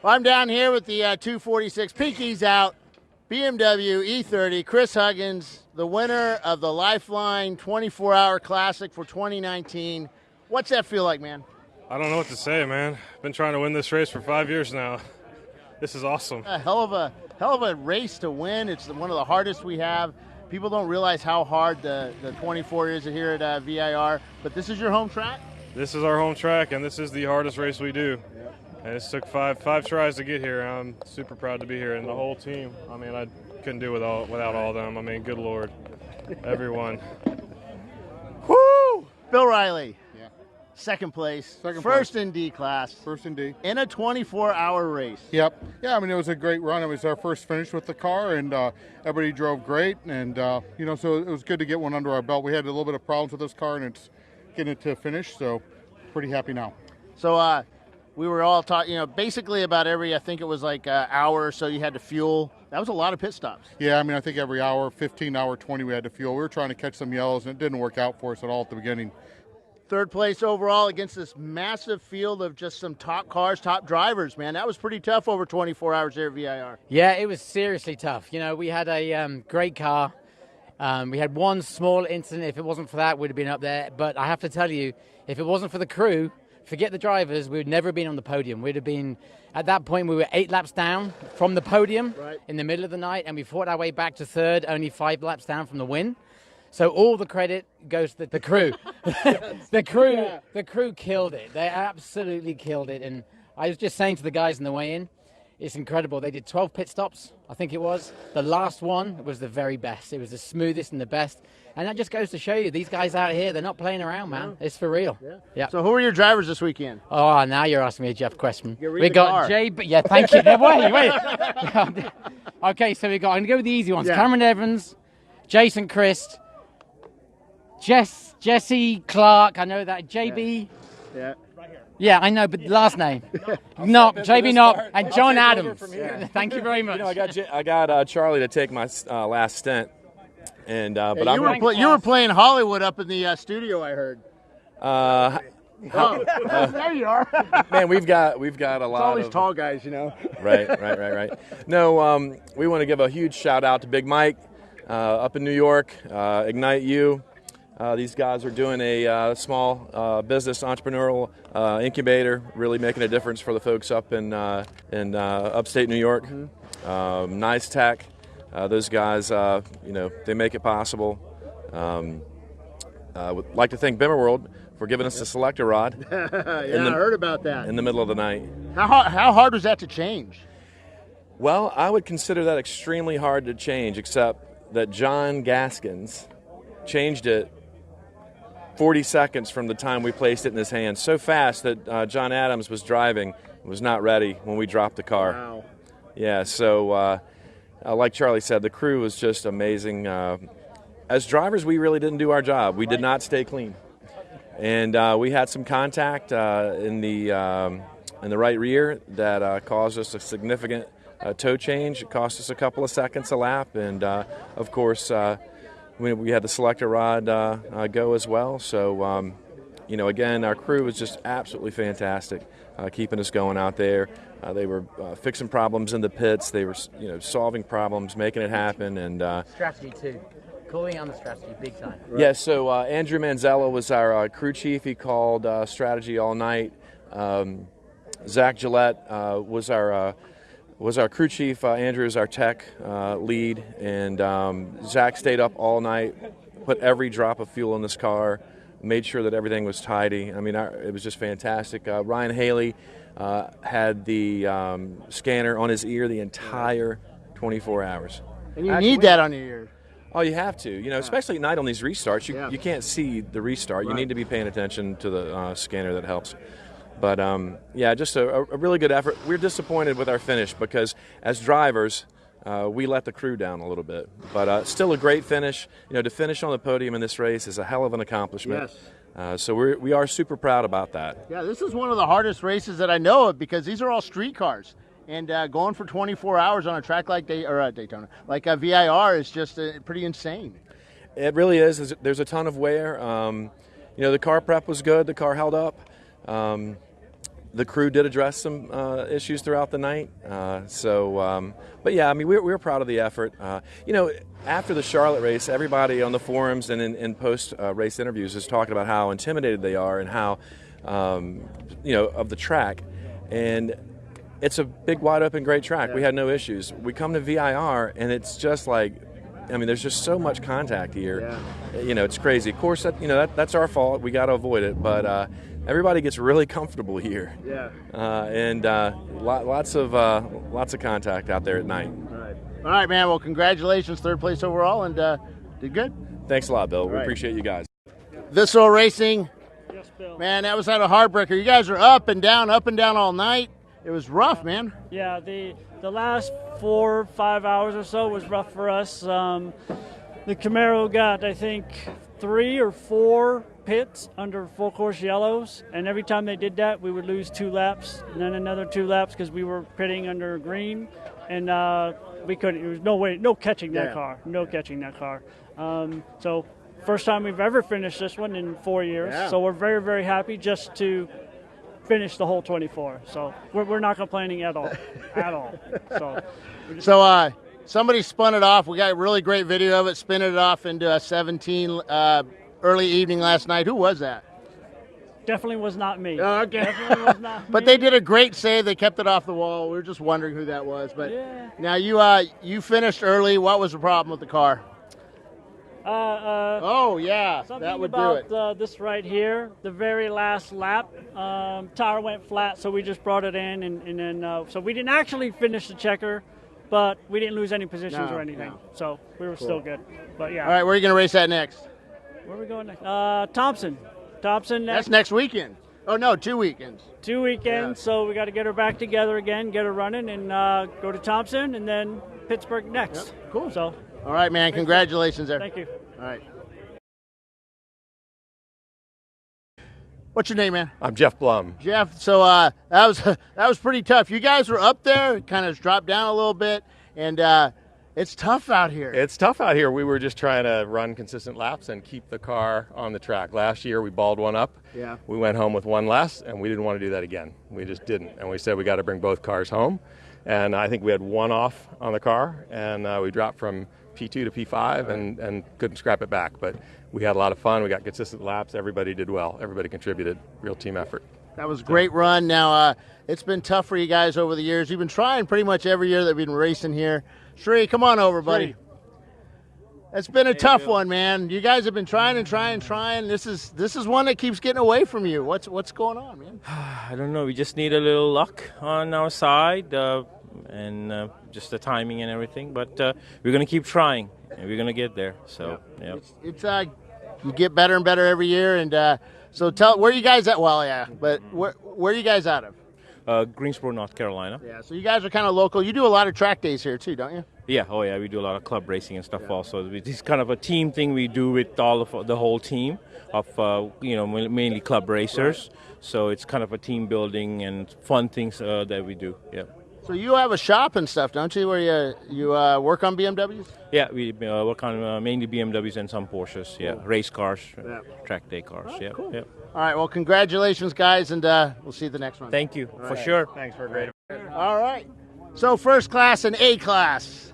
Well, I'm down here with the 246 Pinkies out, BMW E30, Chris Huggins, the winner of the Lifeline 24-hour Classic for 2019. What's that feel like, man? I don't know what to say, man. Been trying to win this race for 5 years now. This is awesome. A hell of a race to win. It's one of the hardest we have. People don't realize how hard the 24 is here at VIR, but this is your home track? This is our home track, and this is the hardest race we do. Yep. And it took five tries to get here. I'm super proud to be here, and the whole team. I mean, I couldn't do it without all of them. I mean, good Lord, everyone. Woo! Bill Riley. Yeah. Second place. First in D class. First in D. In a 24-hour race. Yep. Yeah, I mean, it was a great run. It was our first finish with the car, and everybody drove great. And, so it was good to get one under our belt. We had a little bit of problems with this car, and it's getting it to finish, so pretty happy now. So we were all talking, basically about every, I think it was like hour or so you had to fuel. That was a lot of pit stops. Yeah, I mean, I think every hour, 15 hour, 20 we had to fuel. We were trying to catch some yellows, and it didn't work out for us at all at the beginning. Third place overall against this massive field of just some top cars, top drivers, man. That was pretty tough over 24 hours there at VIR. Yeah, it was seriously tough. We had a great car. We had one small incident. If it wasn't for that, we'd have been up there. But I have to tell you, if it wasn't for the crew, forget the drivers, we would never have been on the podium. We'd have been, at that point, we were 8 laps down from the podium in the middle of the night, and we fought our way back to third, only 5 laps down from the win. So all the credit goes to the crew. The crew killed it. They absolutely killed it. And I was just saying to the guys on the way in, it's incredible. They did 12 pit stops, I think it was. The last one was the very best. It was the smoothest and the best. And that just goes to show you, these guys out here, they're not playing around, man. It's for real. Yeah. So who are your drivers this weekend? Oh, now you're asking me a Jeff question. We got JB. Yeah, thank you. Wait. Okay, so I'm going to go with the easy ones. Yeah. Cameron Evans, Jason Christ, Jesse Clark, I know that. JB. Yeah. Yeah, I know, but last name. No, JB Knopp and John Adams. Thank you very much. I got Charlie to take my last stint, and but you were playing Hollywood up in the studio, I heard. There you are. Man, we've got a lot. It's all these tall guys, Right. No, we want to give a huge shout out to Big Mike up in New York, Ignite U. These guys are doing a small business entrepreneurial incubator, really making a difference for the folks up in upstate New York. Mm-hmm. Nice Tech, those guys, they make it possible. Would like to thank Bimmerworld for giving us the selector rod. I heard about that. In the middle of the night. How hard was that to change? Well, I would consider that extremely hard to change, except that John Gaskins changed it 40 seconds from the time we placed it in his hands, so fast that John Adams was driving, was not ready when we dropped the car. Wow. Yeah, so like Charlie said, the crew was just amazing. As drivers, we really didn't do our job. We did not stay clean. And we had some contact in the right rear that caused us a significant toe change. It cost us a couple of seconds a lap, and of course, we had the selector rod go as well. So, again, our crew was just absolutely fantastic, keeping us going out there. They were fixing problems in the pits. They were, solving problems, making it happen. And strategy, too. Calling on the strategy, big time. Right. Yeah, so Andrew Manzella was our crew chief. He called strategy all night. Zach Gillette was our crew chief. Andrew is our tech lead, and Zach stayed up all night, put every drop of fuel in this car, made sure that everything was tidy. I mean, it was just fantastic. Ryan Haley had the scanner on his ear the entire 24 hours. And you need that on your ear. Oh, you have to. Especially at night on these restarts, you can't see the restart. You need to be paying attention to the scanner. That helps. But, just a really good effort. We're disappointed with our finish because as drivers, we let the crew down a little bit. But still a great finish. To finish on the podium in this race is a hell of an accomplishment. Yes. So we are super proud about that. Yeah, this is one of the hardest races that I know of because these are all street cars. And going for 24 hours on a track like Daytona, like VIR, is just pretty insane. It really is. There's a ton of wear. The car prep was good. The car held up. the crew did address some issues throughout the night. But yeah, I mean, we're proud of the effort. After the Charlotte race, everybody on the forums and in post-race interviews is talking about how intimidated they are and how, of the track. And it's a big, wide open, great track. Yeah. We had no issues. We come to VIR, and it's just like, I mean, there's just so much contact here. Yeah. It's crazy. Of course, that's our fault. We got to avoid it. But everybody gets really comfortable here. Yeah. And lots of contact out there at night. All right, man. Well, congratulations, third place overall, and did good. Thanks a lot, Bill. We appreciate you guys. Visceral Racing. Yes, Bill. Man, that was out of heartbreaker. You guys are up and down all night. It was rough, man. Yeah, the last 4 or 5 hours or so was rough for us. The Camaro got, I think, 3 or 4 pits under full course yellows, and every time they did that, we would lose 2 laps, and then another 2 laps because we were pitting under green, and we couldn't. There was no way, no catching that car, no catching that car. So first time we've ever finished this one in 4 years. Yeah. So we're very, very happy just to finish the whole 24. So we're not complaining at all, at all. So somebody spun it off. We got a really great video of it, spinning it off into a 17 early evening last night. Who was that? Definitely was not me. Oh, okay. Definitely was not me. But they did a great save. They kept it off the wall. We were just wondering who that was. But yeah. Now you finished early. What was the problem with the car? Oh yeah, that would do it. This right here, the very last lap, tire went flat, so we just brought it in, and then so we didn't actually finish the checker, but we didn't lose any positions or anything, so we were still good. But yeah. All right, where are you going to race at next? Where are we going next? Thompson. That's next weekend. Oh no, 2 weekends. 2 weekends, yeah. So we got to get her back together again, get her running, and go to Thompson, and then Pittsburgh next. Yep. Cool. So. All right, man. Congratulations there. Thank you. All right. What's your name, man? I'm Jeff Blum. Jeff, so that was pretty tough. You guys were up there, kind of dropped down a little bit, and it's tough out here. It's tough out here. We were just trying to run consistent laps and keep the car on the track. Last year, we balled one up. Yeah. We went home with one less, and we didn't want to do that again. We just didn't, and we said we got to bring both cars home. And I think we had one off on the car, and we dropped from P2 to P5 and couldn't scrap it back. But we had a lot of fun. We got consistent laps. Everybody did well. Everybody contributed. Real team effort. That was a great run. Now, it's been tough for you guys over the years. You've been trying pretty much every year that we've been racing here. Shree, come on over, buddy. It's been a tough one, man. You guys have been trying. This is one that keeps getting away from you. What's going on, man? I don't know. We just need a little luck on our side and just the timing and everything. But we're going to keep trying, and we're going to get there. So, yeah. It's you get better and better every year. And so tell where you guys at? Well, yeah, but where are you guys out of? Greensboro, North Carolina. Yeah, so you guys are kind of local. You do a lot of track days here too, don't you? Yeah, oh yeah, we do a lot of club racing and stuff also. It's kind of a team thing we do with all of the whole team of mainly club racers. Right. So it's kind of a team building and fun things that we do. Yeah. So you have a shop and stuff, don't you, where you work on BMWs? Yeah, we work on mainly BMWs and some Porsches. Yeah, cool. Race cars, track day cars. Right, yeah, cool. Yeah. All right, well, congratulations, guys, and we'll see you the next one. Thank you, all for right. sure. Thanks for a great event. All right, so first class and A class.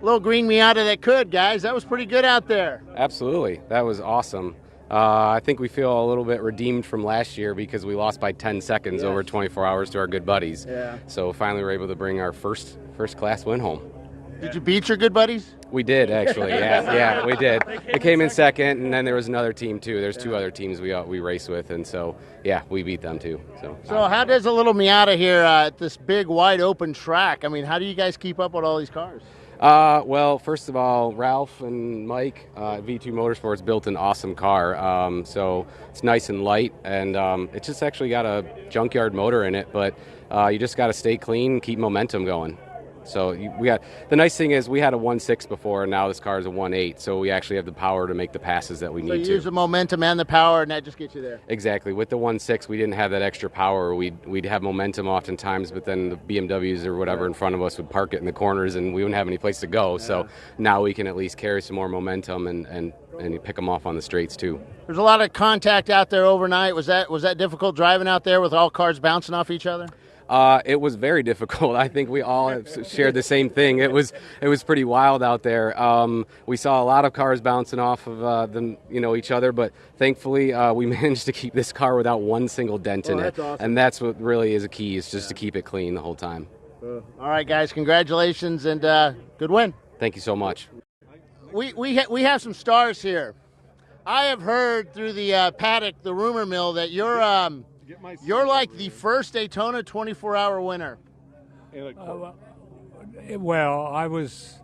Little green Miata that could, guys. That was pretty good out there. Absolutely, that was awesome. I think we feel a little bit redeemed from last year because we lost by 10 seconds over 24 hours to our good buddies. Yeah. So finally we were able to bring our first class win home. Did you beat your good buddies? We did, actually. Yeah, we did. We came in second, and then there was another team too. There's 2 other teams we race with, and so yeah, we beat them too. So how does a little Miata here at this big wide open track? I mean, how do you guys keep up with all these cars? Well, first of all, Ralph and Mike V2 Motorsports built an awesome car. So it's nice and light, and it's just actually got a junkyard motor in it, but you just got to stay clean and keep momentum going. So the nice thing is we had a 1.6 before, and now this car is a 1.8, so we actually have the power to make the passes that we need to. So you use the momentum and the power, and that just gets you there. Exactly. With the 1.6, we didn't have that extra power. We'd have momentum oftentimes, but then the BMWs or whatever in front of us would park it in the corners, and we wouldn't have any place to go. Yeah. So now we can at least carry some more momentum and and you pick them off on the straights too. There's a lot of contact out there overnight. Was that difficult driving out there with all cars bouncing off each other? It was very difficult. I think we all shared the same thing. It was pretty wild out there. We saw a lot of cars bouncing off of each other, but thankfully we managed to keep this car without one single dent in it. That's awesome. And that's what really is a key, is just to keep it clean the whole time. All right, guys, congratulations and good win. Thank you so much. We have some stars here. I have heard through the paddock, the rumor mill, that you're like the first Daytona 24-hour winner. Well, I was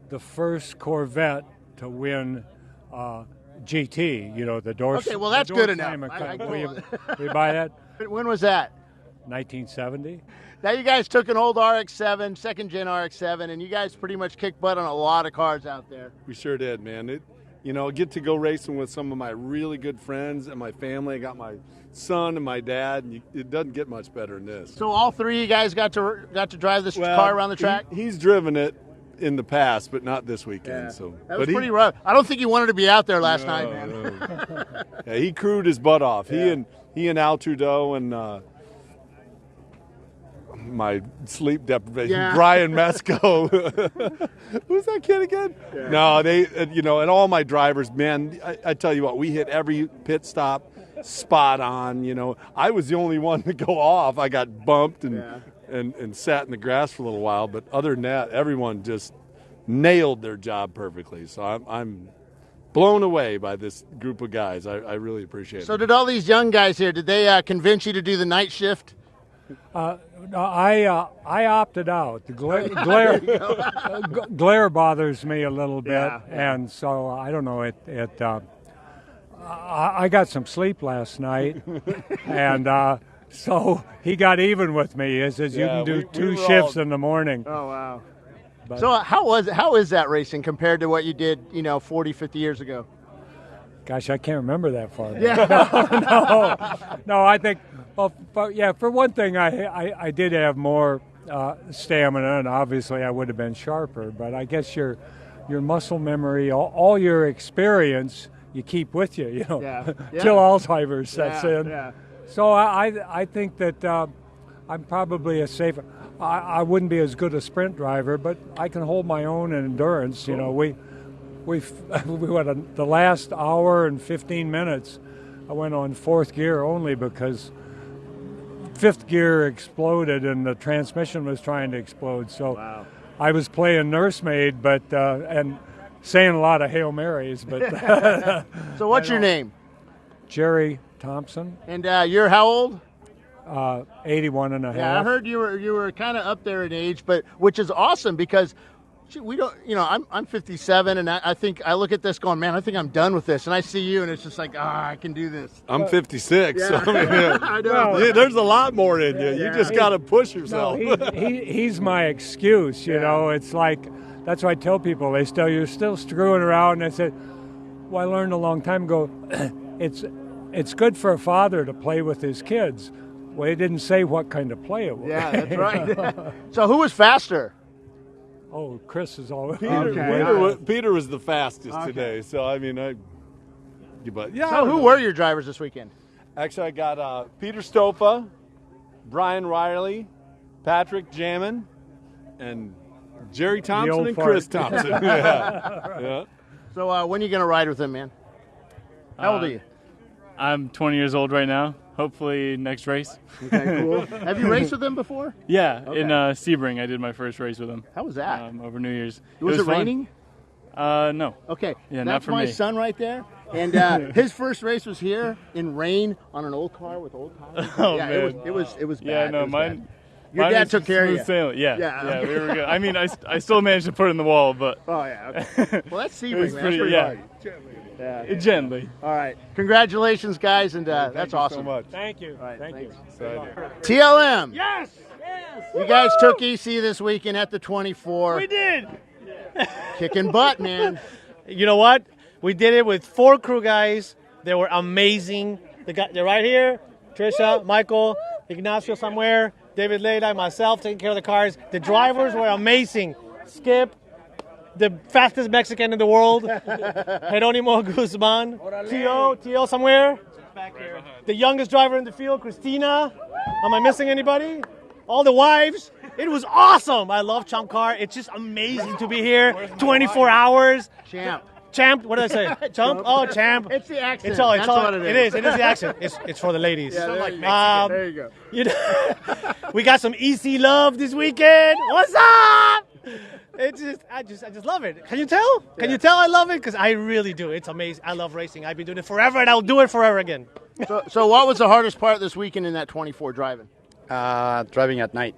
the first Corvette to win GT, the Dorset. Okay, well, that's good enough. Will you buy that? When was that? 1970. Now you guys took an old RX-7, second-gen RX-7, and you guys pretty much kicked butt on a lot of cars out there. We sure did, man. Get to go racing with some of my really good friends and my family. I got my son and my dad, and it doesn't get much better than this. So all three of you guys got to drive this car around the track? He's driven it in the past, but not this weekend. Yeah. So that was pretty rough. I don't think he wanted to be out there last night, man. No. Yeah, he crewed his butt off. Yeah. He and Al Trudeau and my sleep deprivation, Brian Mesco. Who's that kid again? Yeah. No, they, and all my drivers, man, I tell you what, we hit every pit stop spot on. I was the only one to go off. I got bumped and sat in the grass for a little while, but other than that, everyone just nailed their job perfectly. So I'm blown away by this group of guys. I really appreciate it. So did all these young guys here, did they convince you to do the night shift? I opted out. The glare bothers me a little bit, and so I don't know. I got some sleep last night, and so he got even with me. He says you can do two shifts in the morning. Oh wow! But, so how is that racing compared to what you did 40, 50 years ago? Gosh, I can't remember that far back. Yeah. No, I think, for one thing, I did have more stamina, and obviously I would have been sharper, but I guess your muscle memory, all your experience, you keep with you, till Alzheimer's sets in. Yeah. So I think that I'm probably a safer. I wouldn't be as good a sprint driver, but I can hold my own in endurance. Cool. We went the last hour and 15 minutes. I went on fourth gear only because fifth gear exploded and the transmission was trying to explode. So I was playing nursemaid, but and saying a lot of Hail Marys. But so what's your name? Jerry Thompson. And you're how old? 81 and a half. Yeah, I heard you were kind of up there in age, but which is awesome because. We don't, I'm 57, and I think I look at this going, man, I think I'm done with this. And I see you, and it's just like, I can do this. I'm 56. Yeah. So, I know. There's a lot more in you. You just got to push yourself. No, he's my excuse, It's like, that's why I tell people, you're still screwing around. And I said, well, I learned a long time ago, it's good for a father to play with his kids. Well, he didn't say what kind of play it was. Yeah, that's right. So who was faster? Oh, Chris is always. Peter was the fastest today. So So who were your drivers this weekend? Actually, I got Peter Stopa, Brian Riley, Patrick Jamin, and Jerry Thompson and Chris Thompson. Yeah. So when are you going to ride with him, man? How old are you? I'm 20 years old right now. Hopefully next race. Okay, cool. Have you raced with him before? Yeah, in Sebring I did my first race with him. How was that? Over New Year's. Was it raining? No. Okay. Yeah, that's not for my me. son right there. And his first race was here in rain on an old car with old tires. Oh, yeah, man. It was bad. Yeah, no, mine. Your dad took care of you. Sailing. Yeah, we were good. I mean, I still managed to put it in the wall, but. Oh yeah. Okay. Well, that's Sebring, man. That's pretty hard. Yeah. Gently. All right. Congratulations, guys, and that's awesome. So much. Thank you. All right, Thank you. TLM. Yes. You guys took EC this weekend at the 24. We did. Kicking butt, man. You know what? We did it with 4 crew guys. They were amazing. They're right here. Trisha, Michael, Ignacio somewhere, David Leda, myself taking care of the cars. The drivers were amazing. Skip, the fastest Mexican in the world, Jeronimo Guzman. Tio somewhere. Back here. The youngest driver in the field, Christina. Am I missing anybody? All the wives. It was awesome. I love Champ Car. It's just amazing to be here. 24 hours. Champ, what did I say? Champ? Oh, Champ. It's the accent. It's all, That's what it is. It is the accent. It's for the ladies. Yeah, there you go. You know, we got some EC love this weekend. What's up? It's just, I just love it. Can you tell? Can you tell I love it? Because I really do. It's amazing. I love racing. I've been doing it forever, and I'll do it forever again. So what was the hardest part this weekend in that 24 driving? Driving at night.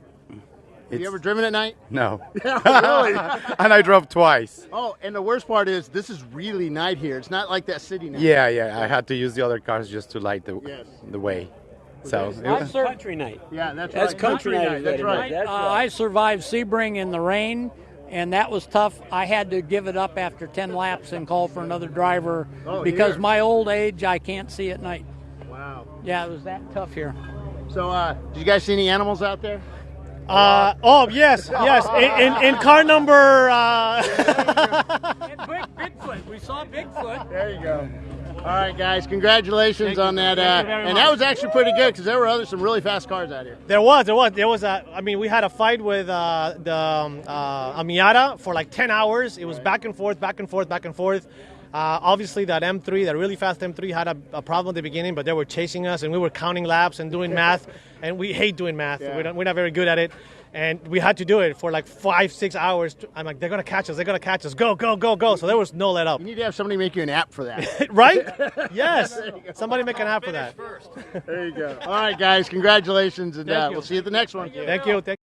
Have you ever driven at night? No. Really? And I drove twice. Oh, and the worst part is this is really night here. It's not like that city night. Yeah. I had to use the other cars just to light the way. So That's country night. Yeah, that's right. Country night. That's right. I survived Sebring in the rain, and that was tough. I had to give it up after 10 laps and call for another driver because my old age, I can't see at night. Wow. Yeah, it was that tough here. So, did you guys see any animals out there? Yes. In car number. Bigfoot. We saw Bigfoot. There you go. All right, guys. Congratulations on that. And that was actually pretty good because there were some really fast cars out here. There was. I mean, we had a fight with a Miata for like 10 hours. It was back and forth. Obviously, that M3, that really fast M3, had a problem at the beginning, but they were chasing us, and we were counting laps and doing math, and we hate doing math. Yeah. We're not very good at it, and we had to do it for like 5-6 hours. I'm like, they're going to catch us. Go. So there was no let up. You need to have somebody make you an app for that. Right? Yes. Somebody make an app for that. There you go. All right, guys. Congratulations, and we'll see you at the next one. Thank you.